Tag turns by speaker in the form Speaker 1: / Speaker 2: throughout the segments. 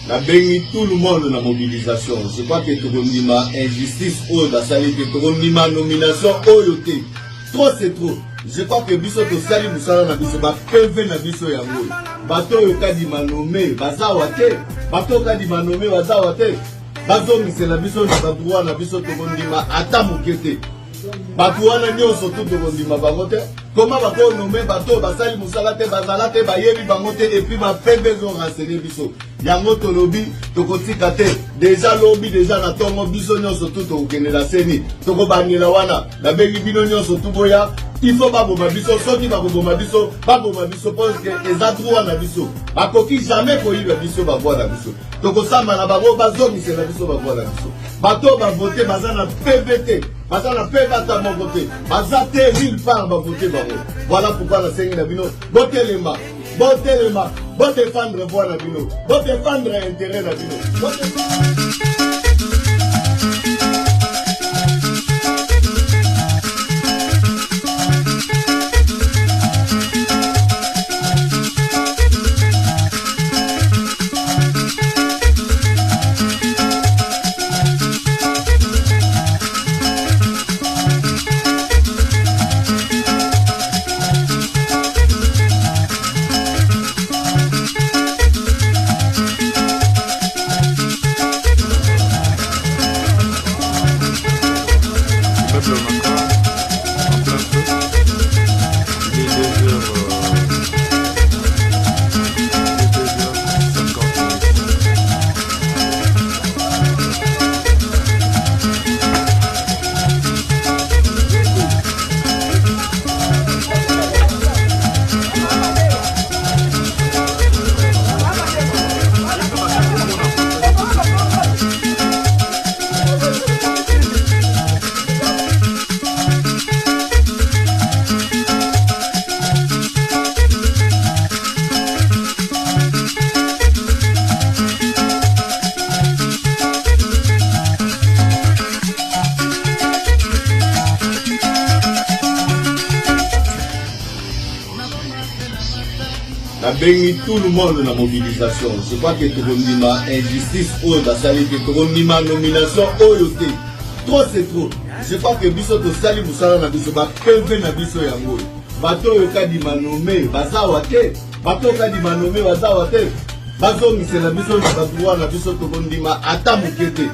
Speaker 1: La béni tout le monde dans la mobilisation. Je crois que tout le monde injustice, la salité, tout le monde nomination, trop c'est trop. Je crois que biso to sali musala na biso ba PV na biso yango. Bato yo kadi manome bazawa te. Bato kadi manome bazawa te. Bazo misela biso na droit na biso to bondima ata mukete. Bato wana nyonso tout to bondima bango te. Comment bako nommer bato basali musala te bazala te bayebi bango te et puis ba PV zo renseigner biso. Yango to lobby to kotika te. Déjà lobby déjà na tongo biso nyonso tout to kenela seni. To ko bangela wana na bengi bino nyonso tout boya. Il faut pas bomba biso, soki ba bomba biso, pas bomba biso parce que les adroits na biso. Ba koki jamais ko yiba biso ba voix na biso. Toko sama na bango bazo mi c'est na biso ba voix na biso. Bato ba voter bazana PVT, bazana PVT mon voter. Bazate nulle part ba voter bango. Voilà pourquoi la seigne na bino, botelema, botelema, bo défendre voix na bino, bo défendre intérêt na bino. Béni tout le monde dans la mobilisation. Je crois que tout le monde injustice, la salité, tout le monde nomination, trop c'est trop. Je crois que biso to sali musala na biso ba PV na biso yango. Bato yo kadi manome bazawa te. Bato kadi manome bazawa te. Bazo misela biso na droit na biso to bondima ata mukete.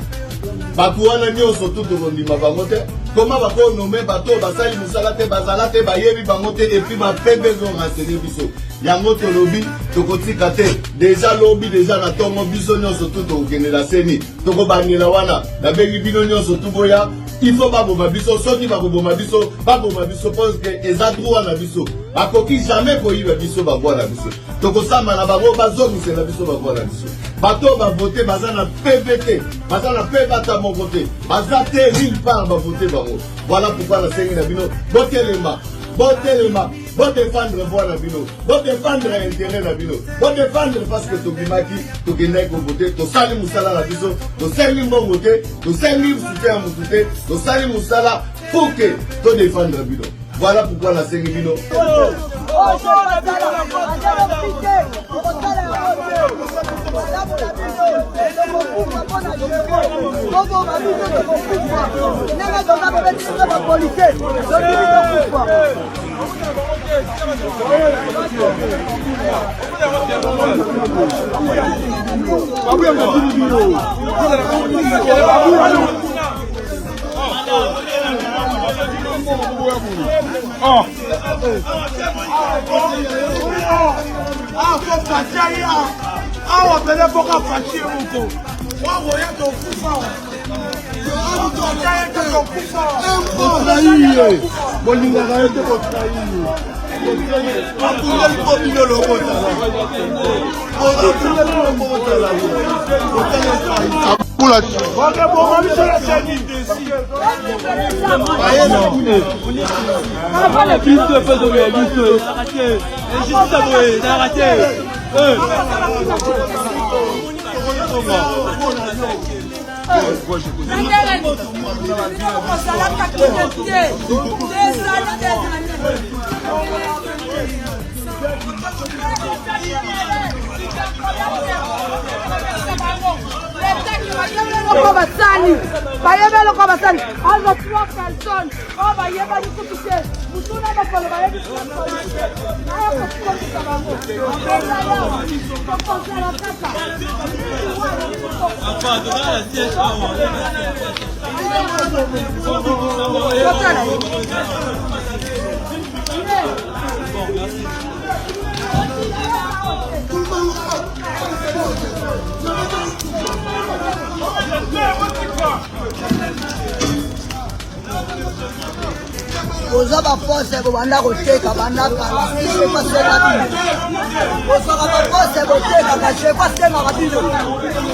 Speaker 1: Bato wana nyonso tout to bondima bango te. Comment bako nommer bato basali musala te bazala te bayebi bango te et puis ba PV zo renseigner biso. Yango to lobby to kotika te. Déjà lobby déjà na tongo biso nyonso tout to kenela seni. To ko bangela wana na bengi bino nyonso tout boya. Il faut pas bomba biso soki ba bomba biso parce que les adroits na biso. Ba koki jamais ko yiba biso ba voix na biso. To ko sama na bango bazo misela biso ba voix na biso. Bato ba voter bazana PVT, bazana PVT mon côté. Bazate nulle part ba voter bango. Voilà pourquoi la seigne na bino botelema, botelema. Bon défendre voix na bino, bon défendre intérêt na bino, bon défendre parce que to bimaki, to kenai ko voter, to sali musala na biso, to sali mbongo te, to sali soutien mututé, to sali musala pour que to défendre bino. Voilà pourquoi la seigne bino.
Speaker 2: quoi basani. Bayebele quoi basani. Alors 3 personnes. Oh bayeba du coup pitié. Musuna ba polo bayebi. Aya ko ko sabango.
Speaker 3: Apa tu dah siap kawan.
Speaker 2: Oza ba pose bo banda koteka banda kala se pasela oza ba pose bo teka ka se pasela rapide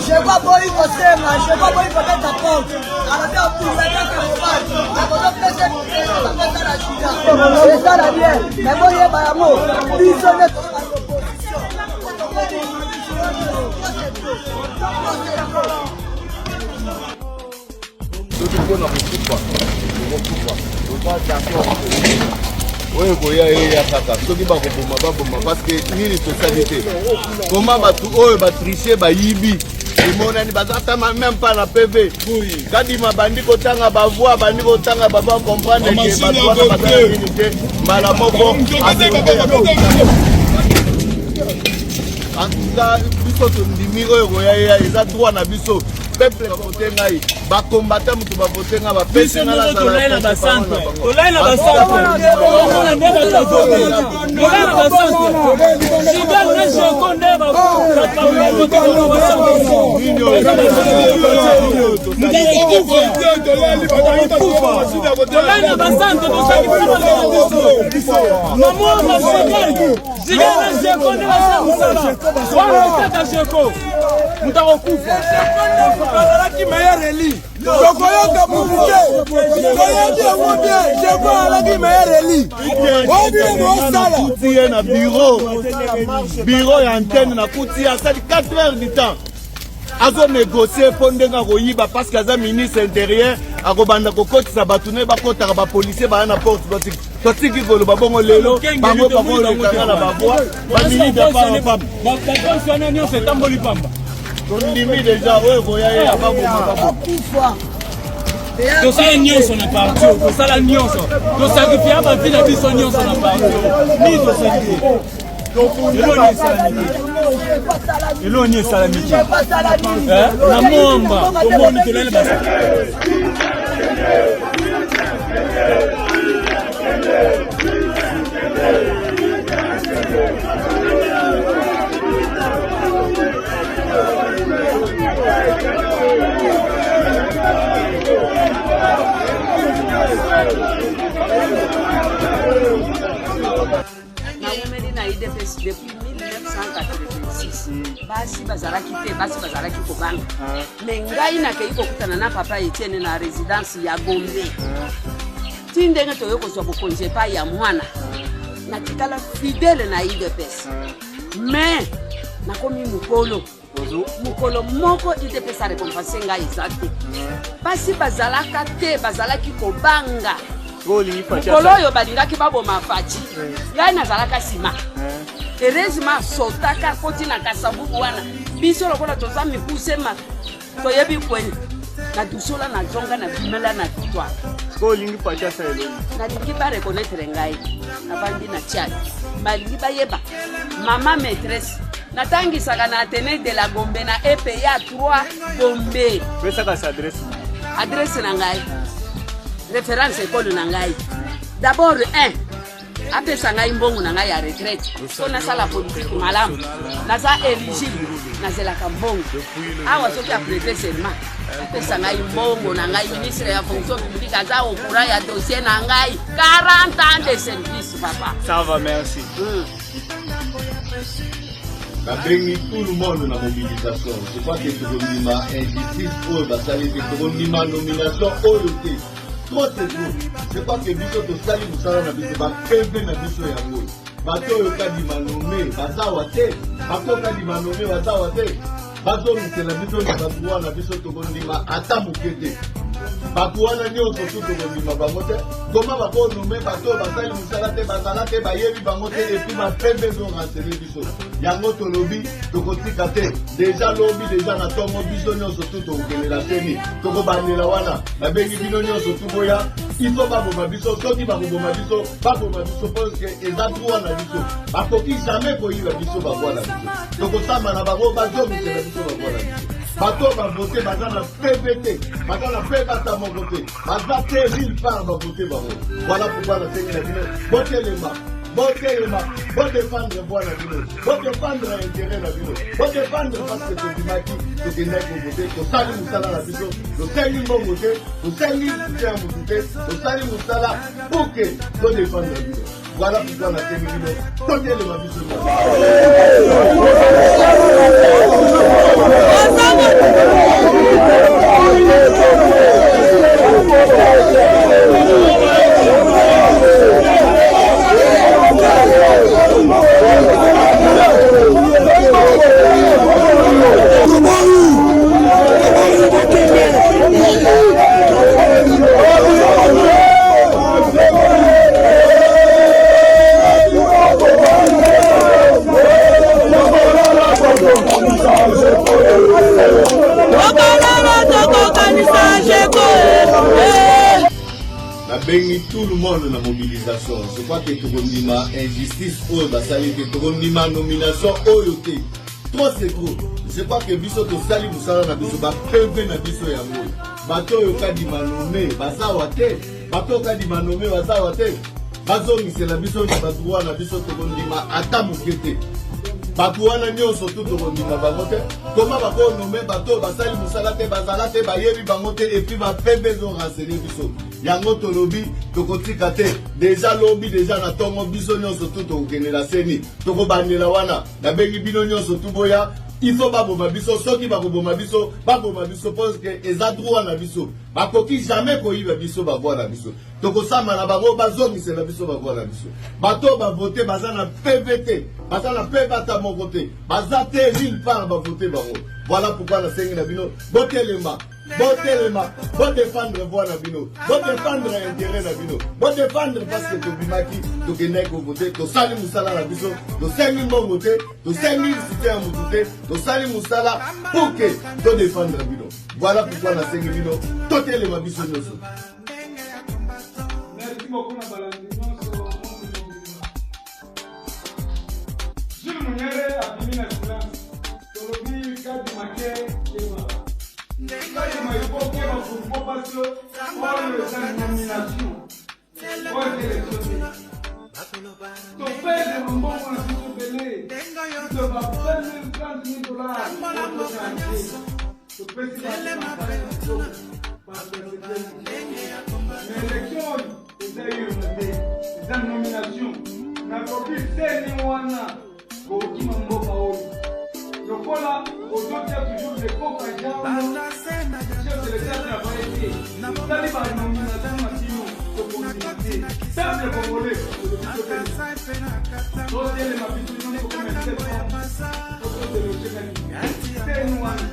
Speaker 2: je pas boy ko senga je pas boy ko teka pont ala ta puza ta ka robal na bodo pese ta pesa la chida c'est ça la bien mais boye ba yamo biso ne
Speaker 1: oyo koya eya kaka soki bakoboma parce que nini socialité comment batu oyo batriche bayibi emonani bazata même pas na PV kadima bandi kotanga bavoi bandi kotanga baba comprendre ke bato wana bazala nini te mbala moko antuka biso tondimi oyo koya eya eza droit na biso peuple bakote ngai bakombata mutu bakote ngai bapesi nga
Speaker 3: Tolai na basante. Tolai na basante. Shiga na sheko ndeba. Tolai na basante. Maman na sheko. Shiga na sheko ndeba. Wana kaka sheko. Mutakokufa.
Speaker 4: Bazalaki meilleur eli. Tokoyoka mubuke. Toyedi ngobie. Jeko alaki meilleur eli. Obi mo sala.
Speaker 1: Kutie na bureau ya antenne na kutie asali 4 heures du temps. Azo négocier po ndenga koyiba parce que aza ministre intérieur akobanda kokotisa bato ne bakotaka ba policier ba na porte totiki koloba bongo lelo bango bakolekanga na bavoi bamilita pa
Speaker 3: bakonsana nyonso etamboli pamba
Speaker 1: tondimi deja oyo koya ye ababoma
Speaker 3: tosala nyonso na parti tosala nyonso tosakrifia bavi na biso nyonso na parti nini tosaliki eloni esalamiki na mwamba omoni tolele basa
Speaker 5: depuis 1986 basi bazalaki te basi bazalaki kobanga me ngai nakei kokutana na papa Etienne na résidence ya Gombe ti ndenge toyo kozwa bokonzi epai ya mwana natikala fidèle na IDPS me nakomi mukolo moko IDPS arekompanse ngai eza te basi bazalaka te bazalaki kobanga mukolo oyo balingaki baboma faci ngai nazalaka nsima heureusement sotaka koti na kasabuku wana biso lokola toza mikusema toyebi kwenye na dusola na zonga na bimela na victoire nalingi barekonetre ngai abandi na Tchad balingi bayeba mama maîtresse natangisaka na Athénée de la Gombe na EPA 3 Gombe adresse na ngai référence école na ngai d'abord 1 apesa ngai mbongo na ngai ya retraite so nasala politique malamu naza éligible nazelaka mbongo awa soki aprete seulement apesa ngai mbongo na ngai ministre ya fonction publique aza au courant ya dossier na ngai 40 ans de service papa.
Speaker 3: Ça va, merci.
Speaker 1: Babengi tout le monde na mobilisation. Je crois que tokondima injustice oyo basali te tokondima nomination oyo te. Trop c'est trop. Je crois que biso tosali mosala na biso bapembe na biso yango. Bato oyo kadima nome bazawa te. Bato kadima nome bazawa te. Bazolukela biso na bato wana biso tokondima ata moke te. bato wana nyonso tu tokondima bango te koma bakonome bato basali mosala te bazala te bayebi bango te epuis bapembe ezorenseigne biso yango tolobi tokotika te deja lobi deja na ntongo biso nyonso tu tokokelela teni tokobandela wana babengi bino nyonso tu boya ifo baboma biso soki bakoboma biso parce que eza droit na biso bakoki jamais koyiba biso bakwa na biso tokosamba na bango bazomisela biso bakwa na biso bato bavote baza na PVT baza na pe bata moko te baza te mille part bavote bango voilà pourquoi nasengi na bino botelema bodefendre voix na bino bodefendre intérêt na bino bodefendre parce que tobimaki tokendaki kovote tosali mosala na biso tosengi mbongo te tosengi soutien ya motu te tosali mosala poke todefendre na bino voilà pourquoi nasengi bino totelema biso nabengi tout le monde na mobilisation. Je crois que tokondima injustice oyo basali te tokondima nomination oyo te trop c'est trop. Je crois que biso tosali mosala na biso bapembe na biso yango bato oyo kadima nome bazawa te bato oyo kadima nome bazawa te bazomisela biso na badroit na biso tokondima ata moke te bato wana nyonso tu tokondima bango te koma bakonome bato basali mosala te bazala te bayebi bango te epuis bapembe ezorenseigne biso yango tolobi tokotika te deja lobi deja na ntongo biso nyonso tu tokokendela seni tokobandela wana nabengi bino nyonso tu boya ifo baboma biso soki bakoboma biso parce que eza droit na biso bakoki jamais koyiba biso bavoi na biso tokosamba na bango bazomisela biso bavoi na biso bato bavote baza na PVT baza na pe bata moko te baza te mille part bavote bango voilà pourquoi nasengi na bino botelema bodefendre voix na bino bodefendre intérêt na bino bodefendre parce que tobimaki tokendaki kovote tosali mosala na biso tosengi mbongo te tosengi soutien ya motu te tosali mosala pour que todefendre bino voilà pourquoi nasengi bino totelema biso nyonso.
Speaker 4: Merci beaucoup na balandi nyonso Jules Munyere abimi na silence tolobi kadi make ema kadi maipoke bafuko pasio oyo eza nomination oyo élection topede mbongo na biso bele tobapele $30,000 otokanje topesi bato élection eza unité eza nomination nakoki seni wana kokima mboka oyo lokola ozotia toujours lekoka jao chef de l'état travaille te tali banomination masino tokondima te peuple congolais totelema biso nyonso seni wana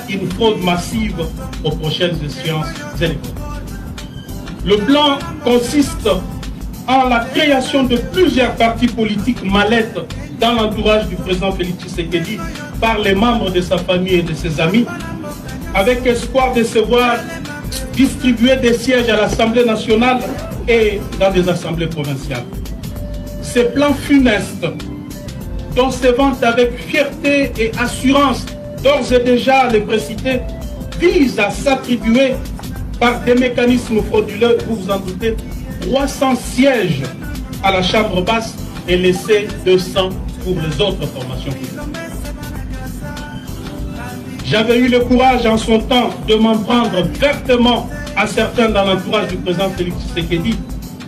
Speaker 6: une fraude massive aux prochaines échéances électorales. Le plan consiste en la création de plusieurs partis politiques mallettes dans l'entourage du président Félix Tshisekedi par les membres de sa famille et de ses amis, avec espoir de se voir distribuer des sièges à l'Assemblée nationale et dans des assemblées provinciales. Ces plans funestes, dont se vante avec fierté et assurance d'ores et déjà les précités, visent à s'attribuer par des mécanismes frauduleux, vous vous en doutez, 300 sièges à la Chambre basse et laisser 200 pour les autres formations politiques. J'avais eu le courage en son temps de m'en prendre vertement à certains dans l'entourage du président Félix Tshisekedi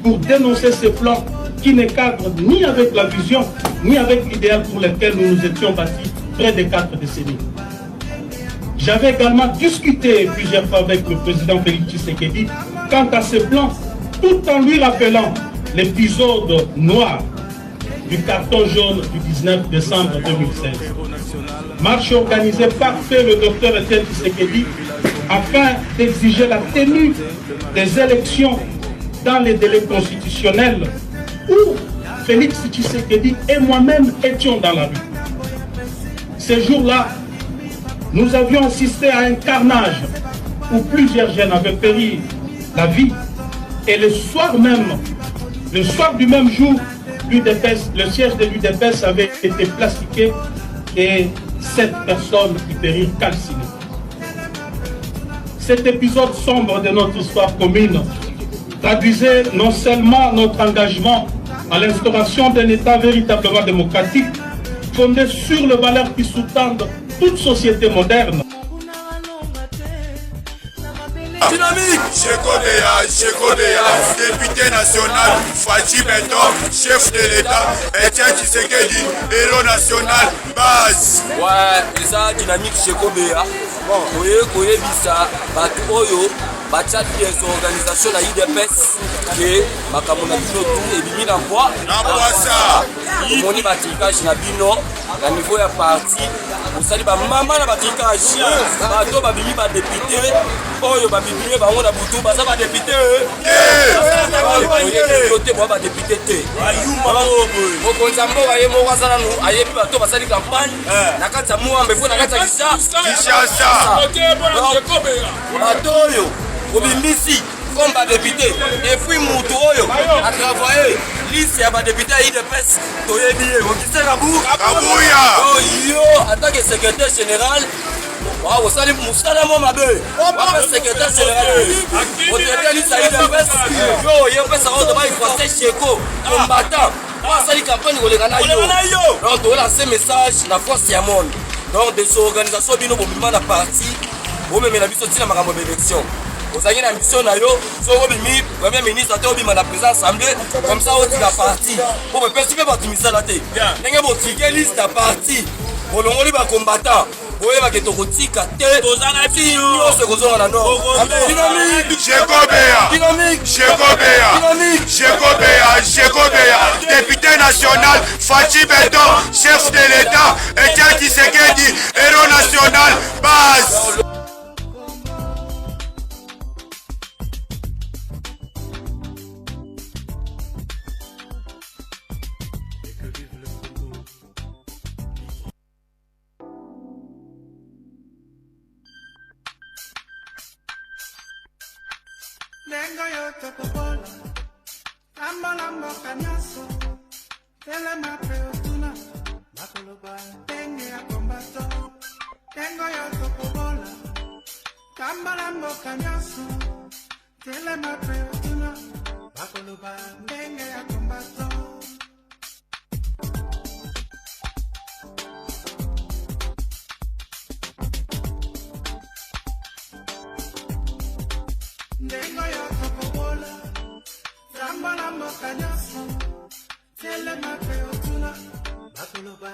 Speaker 6: pour dénoncer ces plans qui ne cadrent ni avec la vision, ni avec l'idéal pour lequel nous nous étions bâtis près de 4 décennies. J'avais également discuté plusieurs fois avec le président Félix Tshisekedi quant à ces plans, tout en lui rappelant l'épisode noir du carton jaune du 19 décembre 2016. Marche organisée par le docteur Etienne Tshisekedi afin d'exiger la tenue des élections dans les délais constitutionnels où Félix Tshisekedi et moi-même étions dans la rue. Ces jours-là, nous avions assisté à un carnage où plusieurs jeunes avaient péri la vie et le soir du même jour, le siège de l'UDPS avait été plastiqué et 7 personnes qui périrent calcinées. Cet épisode sombre de notre histoire commune traduisait non seulement notre engagement à l'instauration d'un État véritablement démocratique, fondé sur les valeurs qui sous-tendent toute société moderne.
Speaker 7: Dynamique, Chekobea, député national, Fachi Beton, chef de l'État, Etienne Tshisekedi, héros national, base.
Speaker 8: Ouais, et ça, Dynamique, Chekobea, Koye Bisa, Batoyo, Bachat des organisations la IDPS, qui est Makamona Bino et Bimina Bois. Moni Batrikage Nabino, à niveau ya parti, vous savez, maman na Batrikage, Bato Babimi ba député, Oyo Babimi ba on a Boutou, Baza ba député. Côté moi ba député T. Mokonzambo aye mo wazana nu aye bi Bato basali campagne, na kata Muambe fo na kata Kishasa. Bato yo, Obimbisi. Comme ba député, et puis Moutoyo a travaillé, liste ya ba député à IDPS, Toyebi, Okise Kabouya. Oh yo, en tant que secrétaire général, waouh, ça les moussala moi ma belle. Secrétaire général, on était liste à IDPS, yo, il peut savoir de il faut Cheko, combattant. Moi ça les campagnes on les gana yo. Donc on lance un message la force ya monde. Donc des organisations bino bomima na parti, bon même la biso tina makambo d'élection. Vous avez une ambition, le Premier ministre a été la présidente assemblée, comme ça, on dit la partie. Pour me percevoir votre ministère la tête. Vous avez une liste de partis. Vous avez un combattant. Vous avez un rotika. Vous avez
Speaker 7: Dynamique, député national, Fachi Beton, chef de l'État, Etienne Tshisekedi, héros national, base.
Speaker 9: Tengo yo topopola, lambo cañazo, telema peotuna, macoloba, tengue a combato. Tengo yo topopola, lambo cañazo, telema peotuna, macoloba, tengue a combato. Tengo yo topobola, lambo cañazo, telema peotuna, macoloba.